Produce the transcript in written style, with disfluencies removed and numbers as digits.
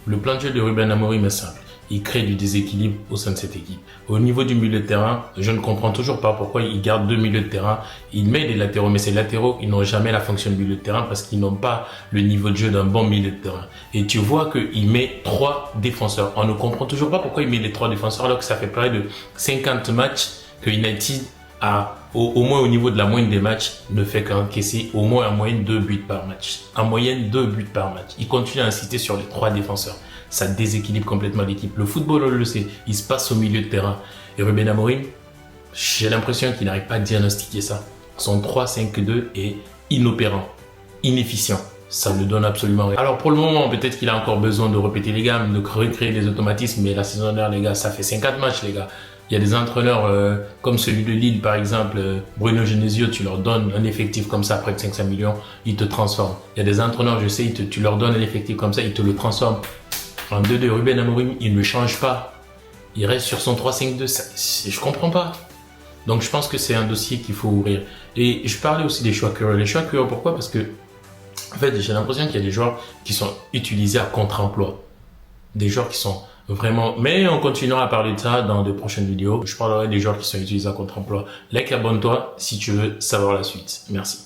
Le plan de jeu de Ruben Amorim est simple. Il crée du déséquilibre au sein de cette équipe. Au niveau du milieu de terrain, je ne comprends toujours pas pourquoi il garde deux milieux de terrain. Il met des latéraux, mais ces latéraux, ils n'ont jamais la fonction de milieu de terrain parce qu'ils n'ont pas le niveau de jeu d'un bon milieu de terrain. Et tu vois qu'il met 3 défenseurs. On ne comprend toujours pas pourquoi il met les 3 défenseurs alors que ça fait près de 50 matchs que United au moins au niveau de la moyenne des matchs, ne fait qu'encaisser au moins en moyenne 2 buts par match. En moyenne 2 buts par match. Il continue à inciter sur les 3 défenseurs. Ça déséquilibre complètement l'équipe. Le football, on le sait, il se passe au milieu de terrain. Et Ruben Amorim, j'ai l'impression qu'il n'arrive pas à diagnostiquer ça. Son 3-5-2 est inopérant, inefficient. Ça ne donne absolument rien. Alors pour le moment, peut-être qu'il a encore besoin de répéter les gammes, de recréer des automatismes. Mais la saison dernière, les gars, ça fait 50 matchs, les gars. Il y a des entraîneurs comme celui de Lille, par exemple, Bruno Genesio, tu leur donnes un effectif comme ça après de 500 millions, ils te transforment. Il y a des entraîneurs, je sais, tu leur donnes un effectif comme ça, ils te le transforment. En 2-2, Ruben Amorim, il ne change pas. Il reste sur son 3-5-2, je comprends pas. Donc je pense que c'est un dossier qu'il faut ouvrir. Et je parlais aussi des choix curieux. Les choix curieux, pourquoi? Parce que, en fait, j'ai l'impression qu'il y a des joueurs qui sont utilisés à contre-emploi. Des joueurs qui sont vraiment... Mais on continuera à parler de ça dans de prochaines vidéos. Je parlerai des joueurs qui sont utilisés à contre-emploi. Like, abonne-toi si tu veux savoir la suite. Merci.